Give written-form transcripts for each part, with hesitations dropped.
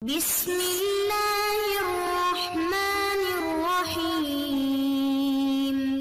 بسم اللہ الرحمن الرحیم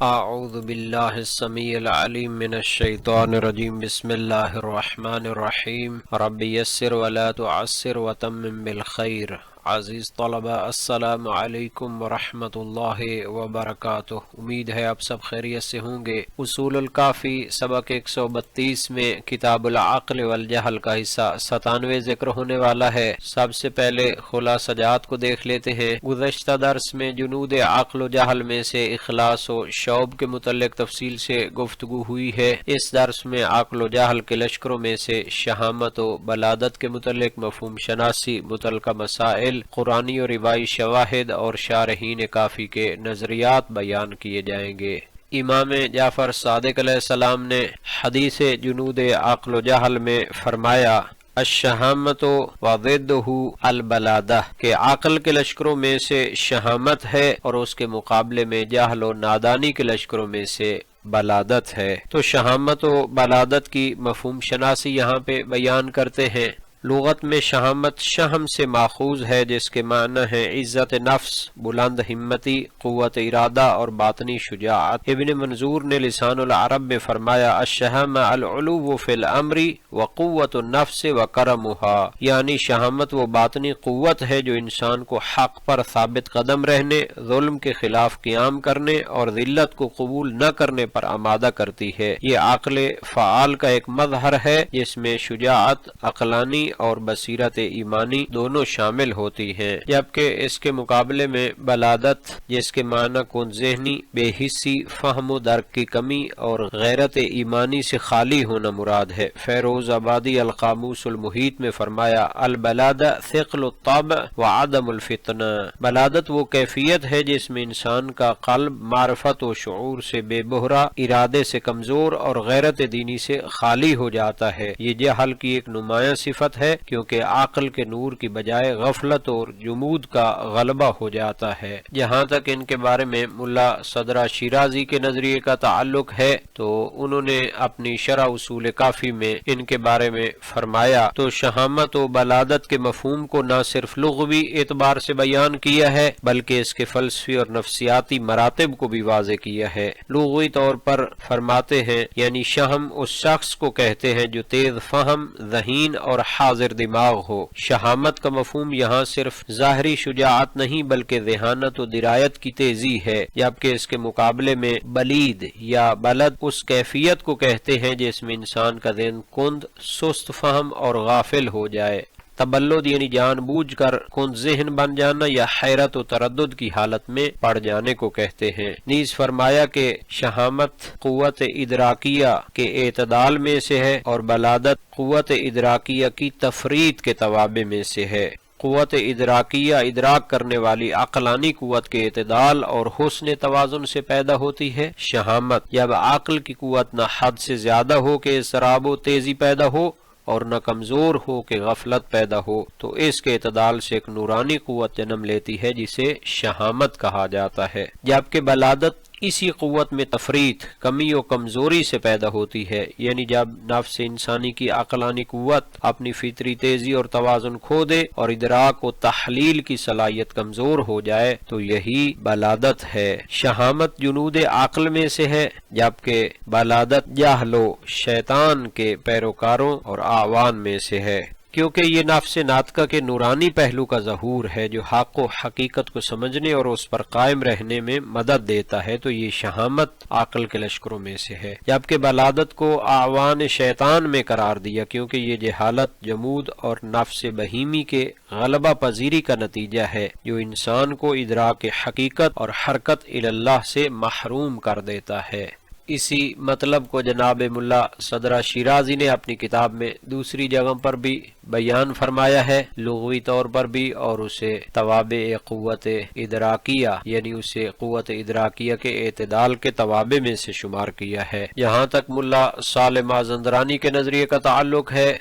اعوذ باللہ السمیع العلیم من الشیطان الرجیم بسم اللہ الرحمن الرحیم رب یسر ولا تعسر وتمم بالخیر۔ عزیز طلبہ السلام علیکم ورحمۃ اللہ وبرکاتہ۔ امید ہے آپ سب خیریت سے ہوں گے۔ اصول الکافی سبق 132 میں کتاب العقل والجہل کا حصہ 97 ذکر ہونے والا ہے۔ سب سے پہلے خلاصہ جات کو دیکھ لیتے ہیں۔ گزشتہ درس میں جنود عقل و جہل میں سے اخلاص و شعب کے متعلق تفصیل سے گفتگو ہوئی ہے۔ اس درس میں عقل و جہل کے لشکروں میں سے شہامت و بلادت کے متعلق مفہوم شناسی، متعلقہ مسائل، قرآنی اور روائی شواہد اور شارحین کافی کے نظریات بیان کیے جائیں گے۔ امام جعفر صادق علیہ السلام نے حدیث جنود عقل و جہل میں فرمایا الشہامت وضدہ البلادہ، کہ عقل کے لشکروں میں سے شہامت ہے اور اس کے مقابلے میں جہل و نادانی کے لشکروں میں سے بلادت ہے۔ تو شہامت و بلادت کی مفہوم شناسی یہاں پہ بیان کرتے ہیں۔ لغت میں شہامت شہم سے ماخوذ ہے، جس کے معنی ہے عزت نفس، بلند ہمتی، قوت ارادہ اور باطنی شجاعت۔ ابن منظور نے لسان العرب میں فرمایا الشہامہ العلو فی الامر وقوت النفس وکرمھا، یعنی شہامت وہ باطنی قوت ہے جو انسان کو حق پر ثابت قدم رہنے، ظلم کے خلاف قیام کرنے اور ذلت کو قبول نہ کرنے پر آمادہ کرتی ہے۔ یہ عقل فعال کا ایک مظہر ہے جس میں شجاعت عقلانی اور بصیرت ایمانی دونوں شامل ہوتی ہیں، جبکہ اس کے مقابلے میں بلادت، جس کے معنی کن ذہنی، بے حسی، فہم و درک کی کمی اور غیرت ایمانی سے خالی ہونا مراد ہے۔ فیروز آبادی القاموس المحیط میں فرمایا البلادہ ثقل الطبع وعدم الفتنہ، بلادت وہ کیفیت ہے جس میں انسان کا قلب معرفت و شعور سے بے بہرا، ارادے سے کمزور اور غیرت دینی سے خالی ہو جاتا ہے۔ یہ جہل کی ایک نمایاں صفت ہے، کیونکہ عقل کے نور کی بجائے غفلت اور جمود کا غلبہ ہو جاتا ہے۔ جہاں تک ان کے بارے میں ملا صدرہ شیرازی کے نظریے کا تعلق ہے تو انہوں نے اپنی شرح اصول کافی میں ان کے بارے میں فرمایا تو شہامت و بلادت کے مفہوم کو نہ صرف لغوی اعتبار سے بیان کیا ہے بلکہ اس کے فلسفی اور نفسیاتی مراتب کو بھی واضح کیا ہے۔ لغوی طور پر فرماتے ہیں یعنی شہم اس شخص کو کہتے ہیں جو تیز فہم، ذہین اور حاضر دماغ ہو۔ شہامت کا مفہوم یہاں صرف ظاہری شجاعت نہیں بلکہ ذہانت و درایت کی تیزی ہے، جبکہ اس کے مقابلے میں بلید یا بلد اس کیفیت کو کہتے ہیں جس میں انسان کا ذہن کند، سست فہم اور غافل ہو جائے۔ تبلد یعنی جان بوجھ کر کند ذہن بن جانا یا حیرت و تردد کی حالت میں پڑ جانے کو کہتے ہیں۔ نیز فرمایا کہ شہامت قوت ادراکیہ کے اعتدال میں سے ہے اور بلادت قوت ادراکیہ کی تفرید کے توابع میں سے ہے۔ قوت ادراکیہ ادراک کرنے والی عقلانی قوت کے اعتدال اور حسن توازن سے پیدا ہوتی ہے۔ شہامت جب عقل کی قوت نہ حد سے زیادہ ہو کہ اضطراب و تیزی پیدا ہو اور نہ کمزور ہو کہ غفلت پیدا ہو تو اس کے اعتدال سے ایک نورانی قوت جنم لیتی ہے جسے شہامت کہا جاتا ہے، جبکہ بلادت اسی قوت میں تفریط، کمی و کمزوری سے پیدا ہوتی ہے، یعنی جب نفس انسانی کی عقلانی قوت اپنی فطری تیزی اور توازن کھو دے اور ادراک و تحلیل کی صلاحیت کمزور ہو جائے تو یہی بلادت ہے۔ شہامت جنود عقل میں سے ہے جبکہ بلادت جہل و شیطان کے پیروکاروں اور اعوان میں سے ہے، کیونکہ یہ نفس ناطقہ کے نورانی پہلو کا ظہور ہے جو حق و حقیقت کو سمجھنے اور اس پر قائم رہنے میں مدد دیتا ہے، تو یہ شہامت عقل کے لشکروں میں سے ہے۔ جبکہ بلادت کو اعوان شیطان میں قرار دیا کیونکہ یہ جہالت، جمود اور نفس بہیمی کے غلبہ پذیری کا نتیجہ ہے جو انسان کو ادراک حقیقت اور حرکت الی اللہ سے محروم کر دیتا ہے۔ اسی مطلب کو جناب ملا صدرہ شیرازی نے اپنی کتاب میں دوسری جگہ پر بھی بیان فرمایا ہے، لغوی طور پر بھی، اور اسے توابع قوت ادراکیہ یعنی اسے قوت ادراکیہ کے اعتدال کے توابع میں سے شمار کیا ہے۔ جہاں تک ملا صالح مازندرانی کے نظریے کا تعلق ہے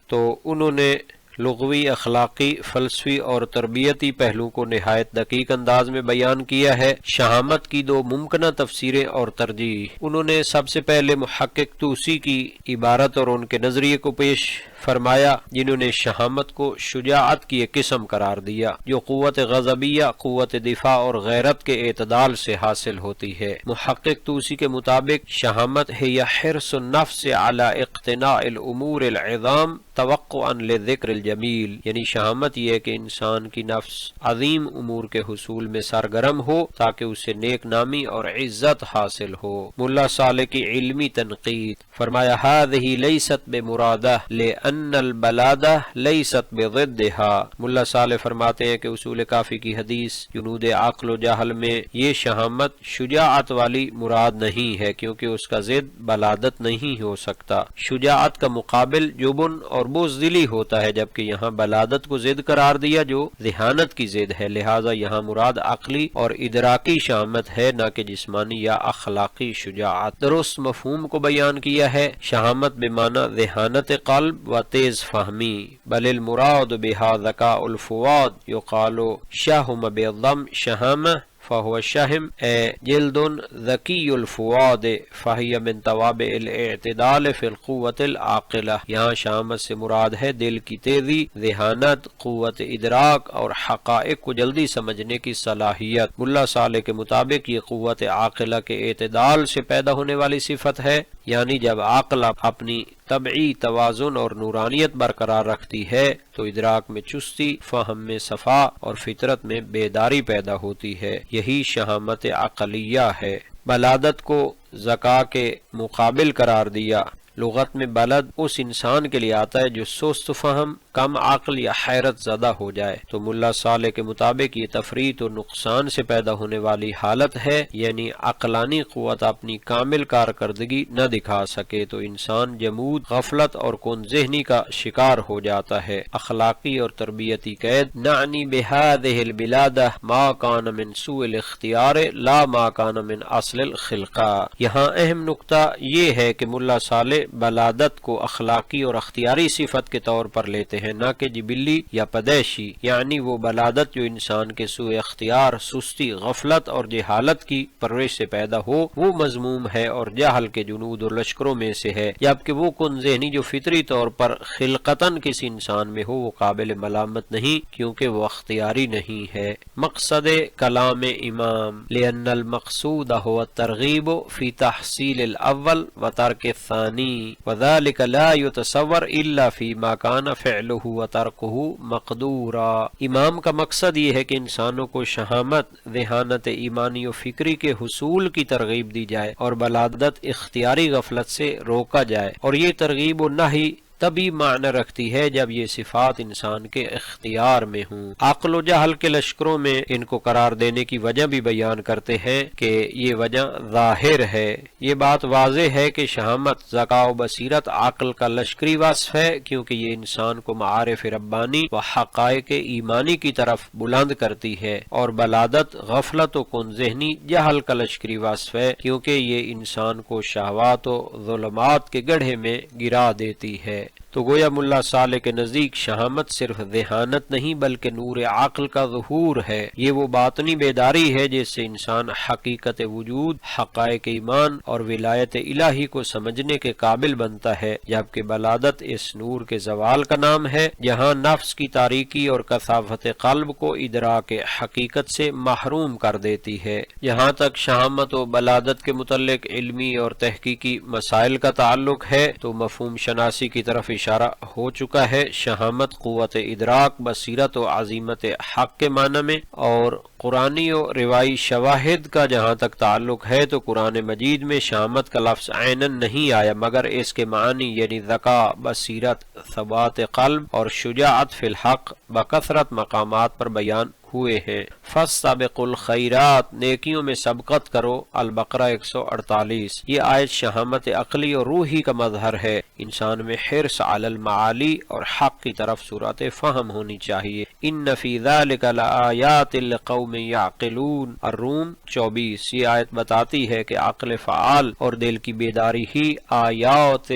تو انہوں نے لغوی، اخلاقی، فلسفی اور تربیتی پہلو کو نہایت دقیق انداز میں بیان کیا ہے۔ شہامت کی دو ممکنہ تفسیریں اور ترجیح انہوں نے سب سے پہلے محقق طوسی کی عبارت اور ان کے نظریے کو پیش فرمایا جنہوں نے شہامت کو شجاعت کی ایک قسم قرار دیا جو قوت غضبیہ، قوت دفاع اور غیرت کے اعتدال سے حاصل ہوتی ہے۔ محقق توسی کے مطابق شہامت ہے یا حرص النفس علی اقتناء الامور العظام توقعا للذکر الجمیل، یعنی شہامت یہ ہے کہ انسان کی نفس عظیم امور کے حصول میں سرگرم ہو تاکہ اسے نیک نامی اور عزت حاصل ہو۔ ملا صالح کی علمی تنقید، فرمایا هذه لیست بمرادہ لأن البلادہ لیست بضدها۔ ملا صالح فرماتے ہیں کہ اصول کافی کی حدیث جنود عقل و جہل میں یہ شہامت شجاعت والی مراد نہیں ہے، کیونکہ اس کا ضد بلادت نہیں ہو سکتا۔ شجاعت کا مقابل جبن اور بزدلی ہوتا ہے، جبکہ یہاں بلادت کو ضد قرار دیا جو ذہانت کی ضد ہے، لہذا یہاں مراد عقلی اور ادراکی شہامت ہے، نہ کہ جسمانی یا اخلاقی شجاعت۔ درست مفہوم کو بیان کیا ہے، شہامت بمعنی ذہانت قلب و تیز فہمی، بل المراد بها ذکاء الفؤاد یقال شہم بالضم شہامہ فهو شہم اے جلد ذکی الفؤاد فہی من توابع الاعتدال فی القوت العاقلہ۔ یہاں شہامت سے مراد ہے دل کی تیزی، ذہانت، قوت ادراک اور حقائق کو جلدی سمجھنے کی صلاحیت۔ ملا صالح کے مطابق یہ قوت عاقلہ کے اعتدال سے پیدا ہونے والی صفت ہے، یعنی جب عقل اپنی طبعی توازن اور نورانیت برقرار رکھتی ہے تو ادراک میں چستی، فہم میں صفا اور فطرت میں بیداری پیدا ہوتی ہے۔ یہی شہامت عقلیہ ہے۔ بلادت کو ذکا کے مقابل قرار دیا۔ لغت میں بلد اس انسان کے لیے آتا ہے جو سست فہم، کم عقل یا حیرت زدہ ہو جائے، تو ملا صالح کے مطابق یہ تفریط اور نقصان سے پیدا ہونے والی حالت ہے، یعنی عقلانی قوت اپنی کامل کارکردگی نہ دکھا سکے تو انسان جمود، غفلت اور کن ذہنی کا شکار ہو جاتا ہے۔ اخلاقی اور تربیتی قید، نعنی بہذہ البلادہ ما کان من سوء الاختیار لا ما کان من اصل الخلقہ۔ یہاں اہم نقطہ یہ ہے کہ ملا صالح بلادت کو اخلاقی اور اختیاری صفت کے طور پر لیتے ہیں، نہ کہ جبلی یا پیدائشی، یعنی وہ بلادت جو انسان کے سوء اختیار، سستی، غفلت اور جہالت کی پرورش سے پیدا ہو وہ مذموم ہے اور جہل کے جنود اور لشکروں میں سے ہے، جبکہ وہ کن ذہنی جو فطری طور پر خلقتاً کسی انسان میں ہو وہ قابل ملامت نہیں، کیونکہ وہ اختیاری نہیں ہے۔ مقصد کلام امام، لأن المقصود هو الترغیب فی تحصیل الاول و ترک الثانی وذلك لا يتصور الا فيما كان فعله وتركه مقدورا۔ امام کا مقصد یہ ہے کہ انسانوں کو شہامت، ذہانت ایمانی و فکری کے حصول کی ترغیب دی جائے اور بلادت اختیاری غفلت سے روکا جائے، اور یہ ترغیب و نہی تبھی معنی رکھتی ہے جب یہ صفات انسان کے اختیار میں ہوں۔ عقل و جہل کے لشکروں میں ان کو قرار دینے کی وجہ بھی بیان کرتے ہیں کہ یہ وجہ ظاہر ہے۔ یہ بات واضح ہے کہ شہامت، ذکا و بصیرت عقل کا لشکری وصف ہے، کیونکہ یہ انسان کو معارف ربانی و حقائق ایمانی کی طرف بلند کرتی ہے، اور بلادت غفلت و کن ذہنی جہل کا لشکری وصف ہے، کیونکہ یہ انسان کو شہوات و ظلمات کے گڑھے میں گرا دیتی ہے۔ تو گویا ملا صالح کے نزدیک شہامت صرف ذہانت نہیں بلکہ نور عقل کا ظہور ہے۔ یہ وہ باطنی بیداری ہے جس سے انسان حقیقت وجود، حقائق ایمان اور ولایت الہی کو سمجھنے کے قابل بنتا ہے، جبکہ بلادت اس نور کے زوال کا نام ہے جہاں نفس کی تاریکی اور کثافت قلب کو ادراک حقیقت سے محروم کر دیتی ہے۔ جہاں تک شہامت و بلادت کے متعلق علمی اور تحقیقی مسائل کا تعلق ہے تو مفہوم شناسی کی طرف اشارہ ہو چکا ہے۔ شہامت قوت ادراک، بصیرت و عظیمت حق کے معنی میں، اور قرآنی و روائی شواہد کا جہاں تک تعلق ہے تو قرآن مجید میں شہامت کا لفظ عیناً نہیں آیا، مگر اس کے معنی یعنی ذکا، بصیرت، ثبات قلب اور شجاعت فی الحق بکثرت مقامات پر بیان ہوئے ہیں۔ فاستبقوا الخیرات، نیکیوں میں سبقت کرو، البقرہ 148۔ یہ آیت شہامت عقلی اور روحی کا مظہر ہے۔ انسان میں حرص علی المعالی اور حق کی طرف صورت فہم ہونی چاہیے۔ ان فی ذلک لآیات لقوم لقوم یعقلون الروم 24۔ یہ آیت بتاتی ہے کہ عقل فعال اور دل کی بیداری ہی آیات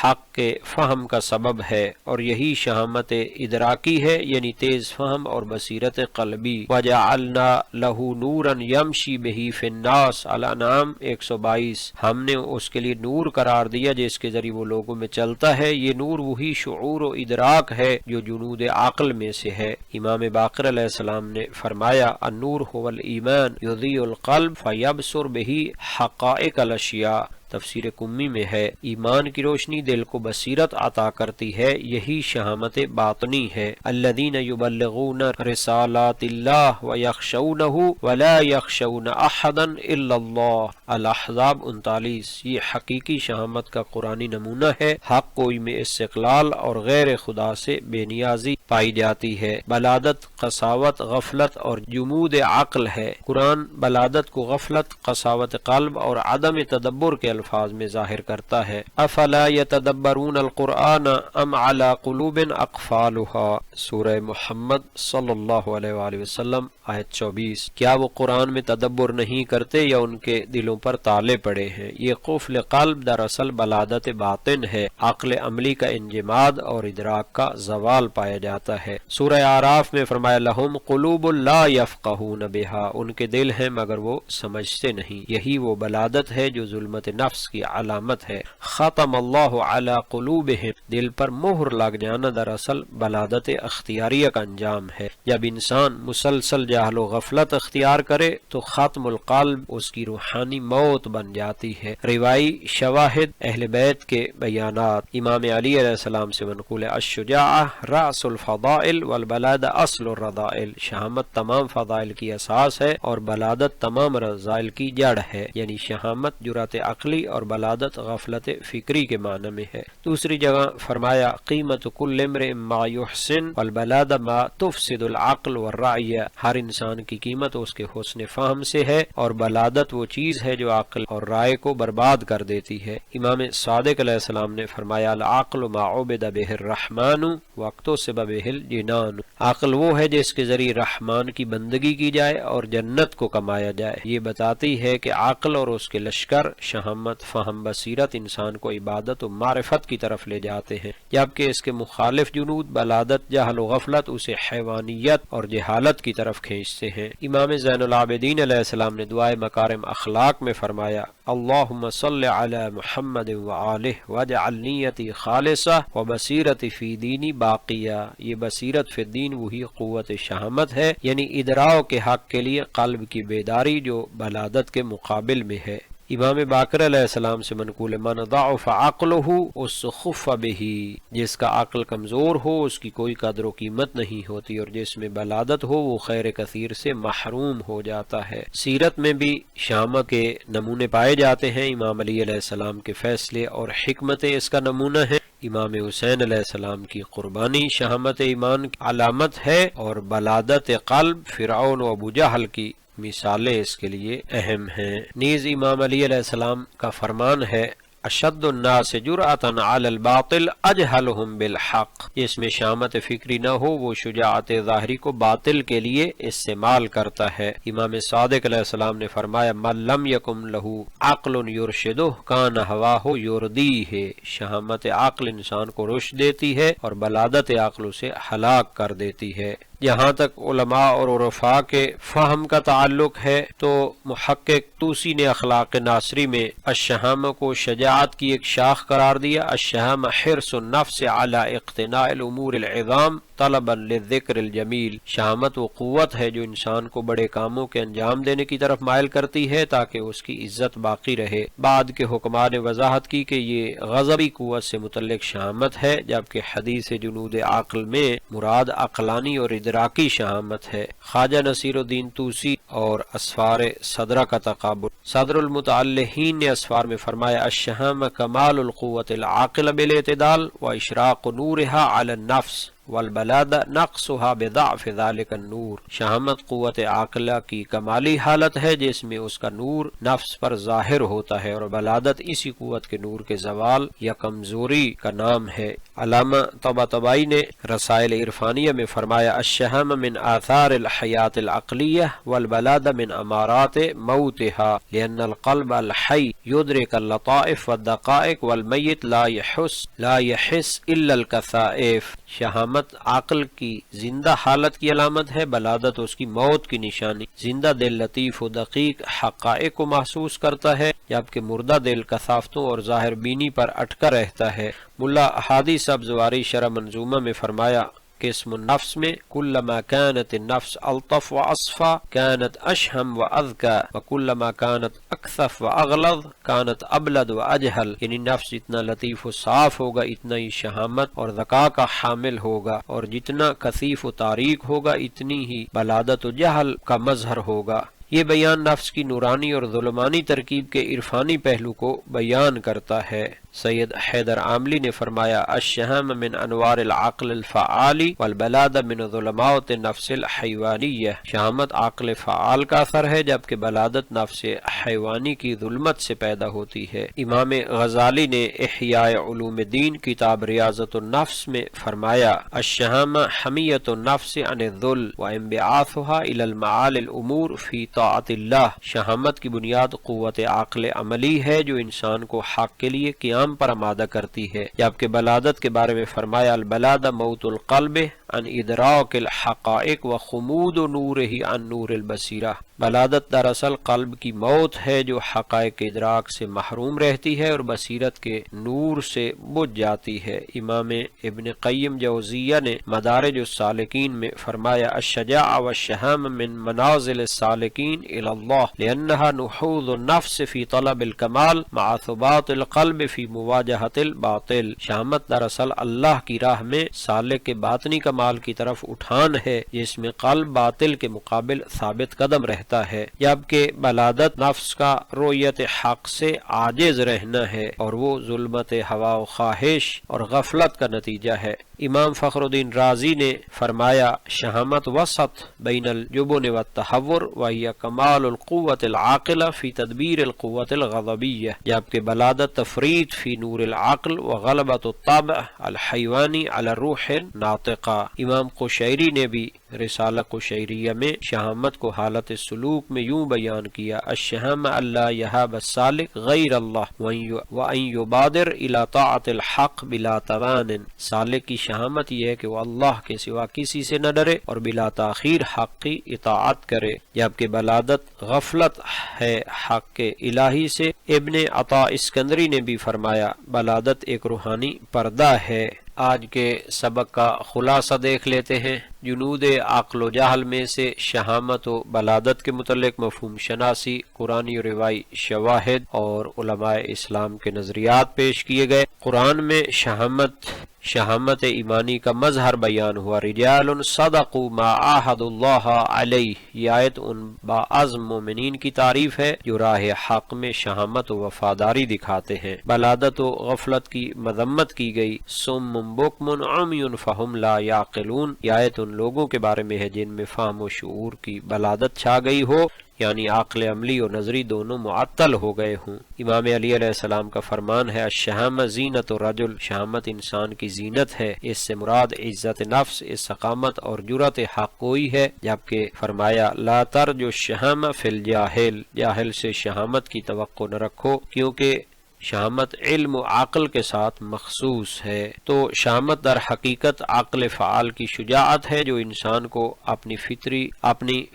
حق کے فہم کا سبب ہے، اور یہی شہامت ادراکی ہے، یعنی تیز فہم اور بصیرت قلبی۔ وَجَعَلْنَا لَهُ نُورًا يَمْشِي بِهِ فِي النَّاسِ الانعام 122۔ ہم نے اس کے لیے نور قرار دیا جس کے ذریعے وہ لوگوں میں چلتا ہے۔ یہ نور وہی شعور و ادراک ہے جو جنود عقل میں سے ہے۔ امام باقر علیہ السلام نے فرمایا النور هو الایمان یضیء القلب فیبصر به حقائق الاشیاء۔ تفسیر کمی میں ہے ایمان کی روشنی دل کو بصیرت عطا کرتی ہے، یہی شہامت باطنی ہے۔ الذین یبلغون رسالات اللہ ویخشونہ ولا یخشون احدا الا اللہ۔ الاحزاب 39۔ یہ حقیقی شہامت کا قرآنی نمونہ ہے۔ حق گوئی میں استقلال اور غیر خدا سے بے نیازی پائی جاتی ہے۔ بلادت، قساوت، غفلت اور جمود عقل ہے۔ قرآن بلادت کو غفلت، قساوت قلب اور عدم تدبر کے الفاظ میں ظاہر کرتا ہے۔ افلا یتدبرون القرآن ام علی قلوب اقفالها، سورہ محمد صلی اللہ علیہ وآلہ وسلم آیت 24۔ کیا وہ قرآن میں تدبر نہیں کرتے یا ان کے دلوں پر تالے پڑے ہیں؟ یہ قفل قلب دراصل بلادت باطن ہے، عقل عملی کا انجماد اور ادراک کا زوال پایا جاتا ہے۔ سورہ اعراف میں فرمایا لہم قلوب لا یفقہون بہا، ان کے دل ہیں مگر وہ سمجھتے نہیں۔ یہی وہ بلادت ہے جو ظلمت نفس کی علامت ہے۔ ختم اللہ علی قلوبہم، دل پر مہر لگ جانا دراصل بلادت اختیاریہ کا انجام ہے۔ جب انسان مسلسل جہل و غفلت اختیار کرے تو ختم القلب اس کی روحانی موت بن جاتی ہے۔ روائی شواہد اہل بیت کے بیانات۔ امام علی علیہ السلام سے منقول ہے الشجاعہ رأس الفضائل والبلاد اصل الرذائل، شہامت تمام فضائل کی اساس ہے اور بلادت تمام رذائل کی جڑ ہے، یعنی شہامت جرأت عقلی اور بلادت غفلت فکری کے معنی میں ہے۔ دوسری جگہ فرمایا قیمت کل امرئ ما یحسن والبلاد ما تفسد العقل والرعی، ہر انسان کی قیمت اس کے حسن فہم سے ہے اور بلادت وہ چیز ہے جو عقل اور رائے کو برباد کر دیتی ہے۔ امام صادق علیہ السلام نے فرمایا العقل ما عبد بہ الرحمن واکتسب بہ الجنان، عقل وہ ہے جس کے ذریعے رحمان کی بندگی کی جائے اور جنت کو کمایا جائے۔ یہ بتاتی ہے کہ عقل اور اس کے لشکر شہامت، فہم، بصیرت انسان کو عبادت و معرفت کی طرف لے جاتے ہیں، جبکہ اس کے مخالف جنود بلادت، جہل و غفلت اسے حیوانیت اور جہالت کی طرف کھینچتے ہیں۔ امام زین العابدین علیہ السلام نے دعائے مکارم اخلاق میں فرمایا اللہم صل علی محمد وآلہ واجعل نیتی خالصہ وبصیرتی فی دینی باقیہ۔ یہ بصیرت فی الدین وہی قوت شہامت ہے، یعنی ادراک کے حق کے لیے قلب کی بیداری جو بلادت کے مقابل میں ہے۔ امام باقر علیہ السلام سے منقول من ضعف عقلہ استخف بہ، جس کا عقل کمزور ہو اس کی کوئی قدر و قیمت نہیں ہوتی، اور جس میں بلادت ہو وہ خیر کثیر سے محروم ہو جاتا ہے۔ سیرت میں بھی شہامت کے نمونے پائے جاتے ہیں۔ امام علی علیہ السلام کے فیصلے اور حکمت اس کا نمونہ ہے۔ امام حسین علیہ السلام کی قربانی شہامت ایمان کی علامت ہے، اور بلادت قلب فرعون و ابو جہل کی مثالیں اس کے لیے اہم ہیں۔ نیز امام علی علیہ السلام کا فرمان ہے اشد الناس جرأۃ علی الباطل اجہلہم بالحق، جس میں شہامت فکری نہ ہو وہ شجاعت ظاہری کو باطل کے لیے استعمال کرتا ہے۔ امام صادق علیہ السلام نے فرمایا من لم یکن لہ عقل یرشدہ کان ہواہ یردیہ، شہامت عقل انسان کو رشد دیتی ہے اور بلادت عقل اسے ہلاک کر دیتی ہے۔ جہاں تک علماء اور عرفاء کے فہم کا تعلق ہے تو محقق طوسی نے اخلاق ناصری میں الشہامہ کو شجاعت کی ایک شاخ قرار دیا۔ الشہامہ حرص النفس علی اقتناء الامور العظام طلبا للذکر الجمیل، شہامت وہ قوت ہے جو انسان کو بڑے کاموں کے انجام دینے کی طرف مائل کرتی ہے تاکہ اس کی عزت باقی رہے۔ بعد کے حکماء نے وضاحت کی کہ یہ غضبی قوت سے متعلق شہامت ہے، جبکہ حدیث جنود عقل میں مراد عقلانی اور ادراکی شہامت ہے۔ خواجہ نصیر الدین طوسی اور اسفار صدرہ کا تقابل۔ صدر المتعلحین نے اسفار میں فرمایا الشہامہ کمال القوت العاقل بالاعتدال و اشراق نورها علی النفس والبلادہ نقصها بضعف ذلك النور، شہامت قوت عاقلہ کی کمالی حالت ہے جس میں اس کا نور نفس پر ظاہر ہوتا ہے، اور بلادت اسی قوت کے نور کے زوال یا کمزوری کا نام ہے۔ علامہ طباطبائی نے رسائل عرفانیہ میں فرمایا الشہامہ من آثار الحیات العقلیہ والبلادہ من امارات موتها لأن القلب الحی یدرک اللطائف والدقائق والمیت لا یحس الا الکثائف۔ شہامت عقل کی زندہ حالت کی علامت ہے، بلادت اس کی موت کی نشانی۔ زندہ دل لطیف و دقیق حقائق کو محسوس کرتا ہے، جبکہ مردہ دل کثافتوں اور ظاہر بینی پر اٹکا رہتا ہے۔ ملا احادی سبزواری شرح منظومہ میں فرمایا قسم النفس میں كلما كانت النفس الطف واصفى كانت اشهم واذكى وكلما كانت اکثف واغلظ كانت ابلد واجهل، یعنی نفس جتنا لطیف و صاف ہوگا اتنا ہی شہامت اور ذکا کا حامل ہوگا، اور جتنا کثیف و تاریک ہوگا اتنی ہی بلادت و جہل کا مظہر ہوگا۔ یہ بیان نفس کی نورانی اور ظلمانی ترکیب کے عرفانی پہلو کو بیان کرتا ہے۔ سید حیدر عاملی نے فرمایا الشہامہ من انوار العقل الفعالی والبلادہ من ظلمات نفس الحیوانیہ، شہامت عقل فعال کا اثر ہے جبکہ بلادت نفس حیوانی کی ظلمت سے پیدا ہوتی ہے۔ امام غزالی نے احیاء علوم الدین کتاب ریاضت النفس میں فرمایا الشہامہ حمیت النفس عن الذل وانبعاثها الى المعال الامور فی طاعت اللہ، شہامت کی بنیاد قوت عقل عملی ہے جو انسان کو حق کے لیے قیام پر آمادہ کرتی ہے، جبکہ بلادت کے بارے میں فرمایا البلادہ موت القلب عن ادراک الحقائق و خمود نورہ عن نور البصیرہ، بلادت دراصل قلب کی موت ہے جو حقائق کے ادراک سے محروم رہتی ہے اور بصیرت کے نور سے بجھ جاتی ہے۔ امام ابن قیم جوزیہ نے مدارج السالکین میں فرمایا الشجاعہ والشہامہ من منازل السالکین الی اللہ لأنها نحوظ النفس فی طلب الکمال مع ثبات القلب فی مواجہت الباطل، شہامت دراصل اللہ کی راہ میں سالک کے باطنی کمال کی طرف اٹھان ہے جس میں قلب باطل کے مقابل ثابت قدم رہتا ہے، جبکہ بلادت نفس کا رویت حق سے عاجز رہنا ہے اور وہ ظلمت ہوا و خواہش اور غفلت کا نتیجہ ہے۔ امام فخر الدین رازی نے فرمایا شہامت وسط بین الجبن والتحور وہی کمال القوت العاقلہ فی تدبیر القوت الغضبیہ، جبکہ بلادت تفرید فی نور العقل وغلبت الطبع الحیوانی علی الروح الناطقہ۔ امام قشیری نے بھی رسالہ قشیریہ میں شہامت کو حالت سلوک میں یوں بیان کیا الشہامہ اللہ یہاب السالک غیر اللہ وان یبادر الی طاعت الحق بلا توان، سالک کی شہامت یہ ہے کہ وہ اللہ کے سوا کسی سے نہ ڈرے اور بلا تاخیر حق کی اطاعت کرے، جبکہ بلادت غفلت ہے حق کے الہی سے۔ ابن عطا اسکندری نے بھی فرمایا بلادت ایک روحانی پردہ ہے۔ آج کے سبق کا خلاصہ دیکھ لیتے ہیں۔ جنود عقل و جہل میں سے شہامت و بلادت کے متعلق مفہوم شناسی، قرآنی و روایی شواہد اور علماء اسلام کے نظریات پیش کیے گئے۔ قرآن میں شہامت ایمانی کا مظہر بیان ہوا، رجال صدقوا ما عاہدوا اللہ علیہ، یہ آیت ان باعزم مومنین کی تعریف ہے جو راہ حق میں شہامت و وفاداری دکھاتے ہیں۔ بلادت و غفلت کی مذمت کی گئی، صم بکم عمی فہم لا یعقلون، یہ آیت ان لوگوں کے بارے میں ہے جن میں فہم و شعور کی بلادت چھا گئی ہو، یعنی عقل عملی اور نظری دونوں معطل ہو گئے ہوں۔ امام علی علیہ السلام کا فرمان ہے الشہامہ زینت الرجل، شہامت انسان کی زینت ہے، اس سے مراد عزت نفس، استقامت اور جرأت حق گوئی ہے، جبکہ فرمایا لا ترجو الشہامہ فی الجاہل، جاہل سے شہامت کی توقع نہ رکھو کیونکہ شہامت علم و عقل کے ساتھ مخصوص ہے۔ تو شہامت در حقیقت عقل فعال کی شجاعت ہے جو انسان کو اپنی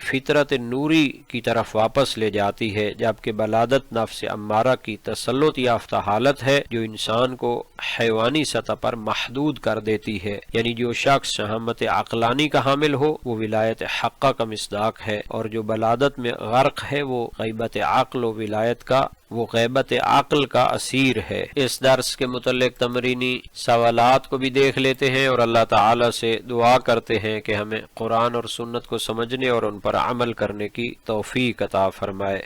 فطرت نوری کی طرف واپس لے جاتی ہے، جبکہ بلادت نفس امارہ کی تسلط یافتہ حالت ہے جو انسان کو حیوانی سطح پر محدود کر دیتی ہے، یعنی جو شخص شہامت عقلانی کا حامل ہو وہ ولایت حقہ کا مصداق ہے، اور جو بلادت میں غرق ہے وہ غیبت عقل و ولایت کا غیبت عقل کا اسیر ہے۔ اس درس کے متعلق تمرینی سوالات کو بھی دیکھ لیتے ہیں اور اللہ تعالی سے دعا کرتے ہیں کہ ہمیں قرآن اور سنت کو سمجھنے اور ان پر عمل کرنے کی توفیق عطا فرمائے۔